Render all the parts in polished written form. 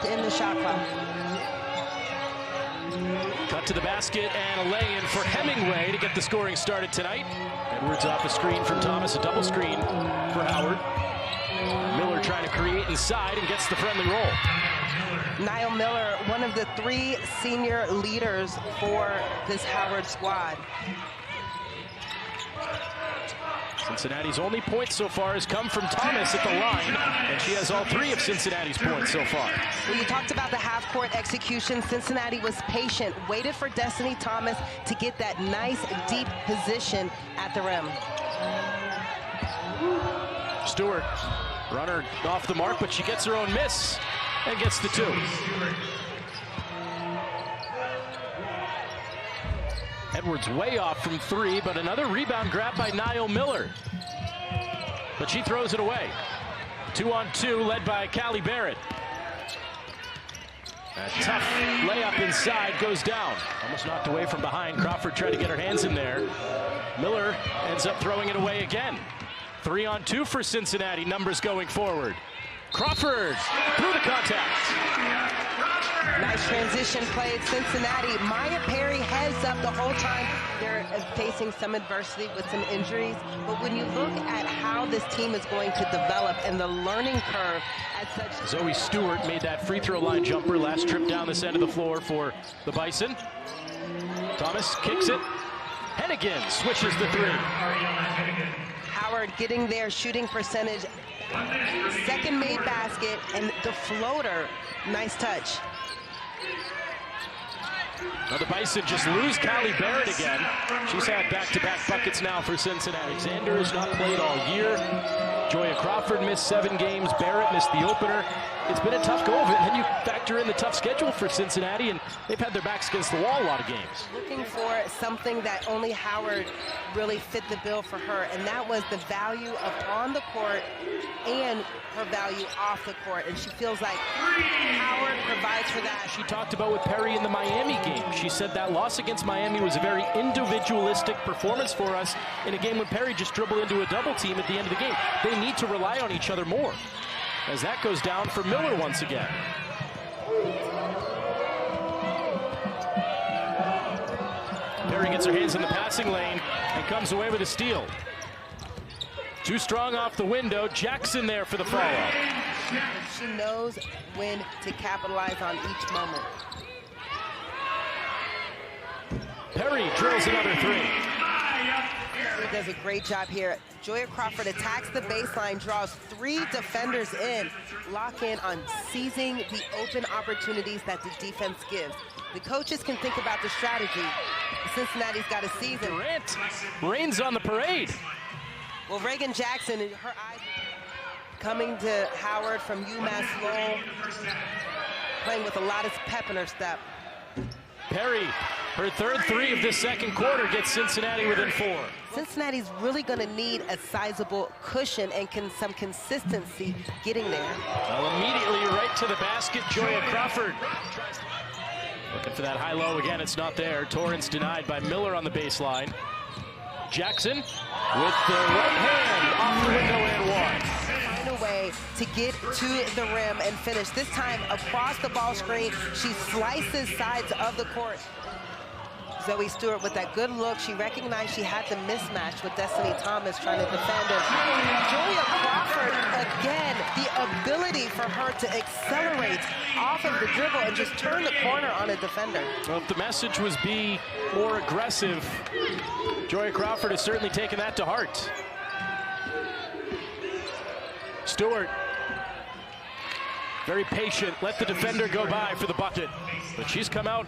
locked in the shot clock. Cut to the basket and a lay-in for Hemingway to get the scoring started tonight. Edwards off the screen from Thomas, a double screen for Howard. Miller trying to create inside and gets the friendly roll. Niall Miller, one of the 3 senior leaders for this Howard squad. Cincinnati's only point so far has come from Thomas at the line, and she has all 3 of Cincinnati's points so far. Well, you talked about the half-court execution. Cincinnati was patient, waited for Destiny Thomas to get that nice, deep position at the rim. Stewart, runner off the mark, but she gets her own miss and gets the 2. Edwards way off from 3, but another rebound grab by Niall Miller. But she throws it away. 2-on-2 led by Callie Barrett. A tough layup inside goes down. Almost knocked away from behind. Crawford tried to get her hands in there. Miller ends up throwing it away again. 3-on-2 for Cincinnati. Numbers going forward. Crawford through the contact. Nice transition play at Cincinnati. Maya Perry heads up the whole time. They're facing some adversity with some injuries. But when you look at how this team is going to develop and the learning curve at such... Zoe Stewart made that free throw line jumper last trip down this end of the floor for the Bison. Thomas kicks it. Hennigan switches the 3. Howard getting their shooting percentage. Second made basket and the floater. Nice touch. Now the Bison just lose Callie Barrett again. She's had back-to-back buckets now for Cincinnati. Xander has not played all year. Joya Crawford missed 7 games. Barrett missed the opener. It's been a tough go of it. And then you factor in the tough schedule for Cincinnati, and they've had their backs against the wall a lot of games. Looking for something that only Howard really fit the bill for her, and that was the value of on the court and her value off the court. And she feels like Howard provides for that. She talked about with Perry in the Miami game. She said that loss against Miami was a very individualistic performance for us in a game when Perry just dribbled into a double team at the end of the game. They need to rely on each other more. As that goes down for Miller once again. Perry gets her hands in the passing lane and comes away with a steal. Too strong off the window. Jackson there for the follow. She knows when to capitalize on each moment. Perry drills another 3. She does a great job here. Joya Crawford attacks the baseline, draws 3 defenders in, lock in on seizing the open opportunities that the defense gives. The coaches can think about the strategy. Cincinnati's got a season. Durant rains on the parade. Well, Reagan Jackson, her eyes coming to Howard from UMass Lowell, playing with a lot of pep in her step. Perry, her third 3 of this second quarter, gets Cincinnati within 4. Cincinnati's really going to need a sizable cushion and some consistency getting there. Well, immediately right to the basket, Joya Crawford. Looking for that high-low again, it's not there. Torrance denied by Miller on the baseline. Jackson with the right hand off the window and 1. Find a way to get to the rim and finish. This time across the ball screen, she slices sides of the court. Zoe Stewart with that good look. She recognized she had the mismatch with Destiny Thomas trying to defend her. Joya Crawford, again, the ability for her to accelerate off of the dribble and just turn the corner on a defender. Well, if the message was be more aggressive, Joya Crawford has certainly taken that to heart. Stewart, very patient, let the defender go by for the bucket. But she's come out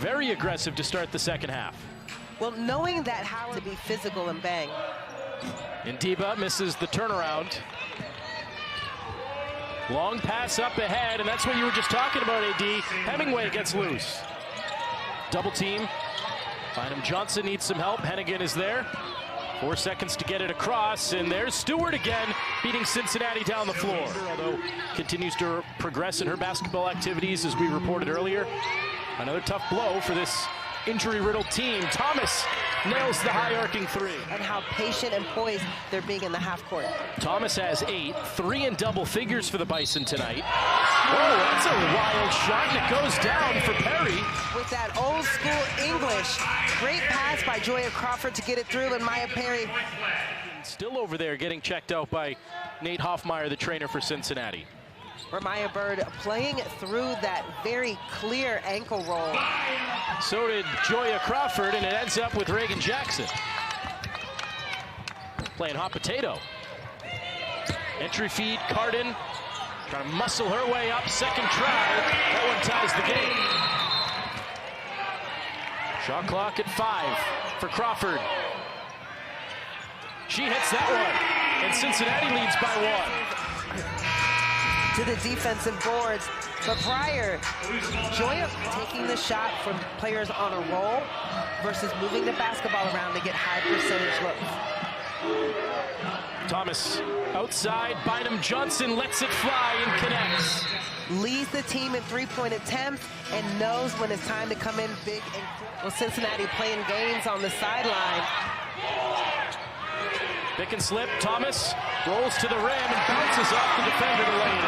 very aggressive to start the second half. Well, knowing that Howard to be physical and bang. Ndiba misses the turnaround. Long pass up ahead, and that's what you were just talking about, AD. Hemingway gets loose. Double team. Bynum Johnson needs some help. Hennigan is there. 4 seconds to get it across, and there's Stewart again, beating Cincinnati down the floor. Although continues to progress in her basketball activities, as we reported earlier. Another tough blow for this injury-riddled team. Thomas nails the high arcing 3. And how patient and poised they're being in the half court. Thomas has 8, 3 in double figures for the Bison tonight. Oh, that's a wild shot, and it goes down for Perry. With that old school English, great pass by Joya Crawford to get it through, and Maya Perry. Still over there getting checked out by Nate Hoffmeyer, the trainer for Cincinnati. Maya Bird playing through that very clear ankle roll. So did Joya Crawford, and it ends up with Reagan Jackson. Playing hot potato. Entry feed, Cardin trying to muscle her way up, second try. That one ties the game. Shot clock at 5 for Crawford. She hits that one, and Cincinnati leads by 1. To the defensive boards, but prior, Joya taking the shot from players on a roll versus moving the basketball around to get high percentage looks. Thomas outside, Bynum Johnson lets it fly and connects. Leads the team in three-point attempts and knows when it's time to come in big and quick. Well, Cincinnati playing games on the sideline. Pick and slip, Thomas rolls to the rim and bounces off the defender to lay it in.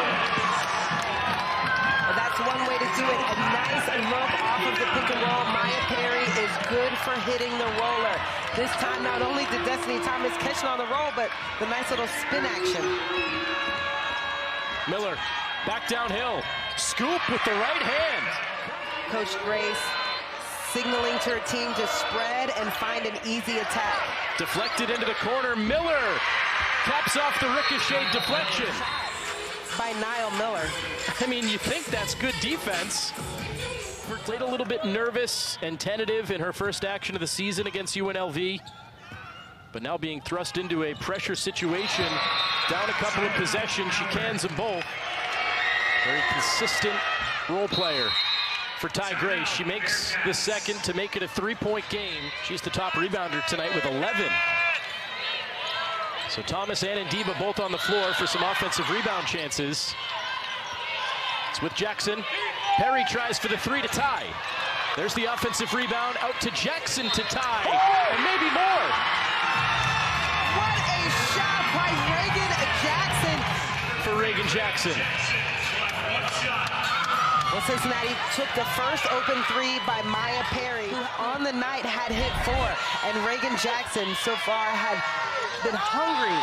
Well, that's one way to do it. A nice look off of the pick and roll. Maya Perry is good for hitting the roller. This time, not only did Destiny Thomas catch it on the roll, but the nice little spin action. Miller back downhill. Scoop with the right hand. Coach Grace signaling to her team to spread and find an easy attack. Deflected into the corner. Miller caps off the ricochet deflection. By Niall Miller. I mean, you think that's good defense. Played a little bit nervous and tentative in her first action of the season against UNLV. But now being thrust into a pressure situation, down a couple of possessions, she cans them both. Very consistent role player for Ty Grace. She makes the second to make it a 3-point game. She's the top rebounder tonight with 11. So Thomas and Ndiba both on the floor for some offensive rebound chances. It's with Jackson. Perry tries for the 3 to tie. There's the offensive rebound out to Jackson to tie, and maybe more. What a shot by Reagan Jackson. For Reagan Jackson. Well, Cincinnati took the first open 3 by Maya Perry, who on the night had hit 4, and Reagan Jackson so far had been hungry.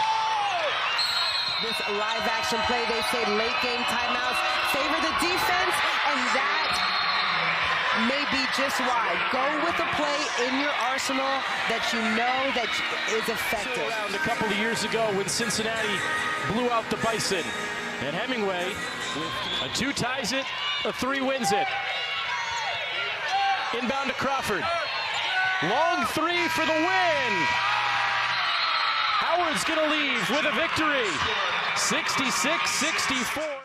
This live action play, they say late game timeouts favor the defense, and that may be just why. Go with a play in your arsenal that you know that is effective. Around a couple of years ago when Cincinnati blew out the Bison, and Hemingway, a 2 ties it, a 3 wins it. Inbound to Crawford. Long 3 for the win. Howard's gonna leave with a victory. 66-64.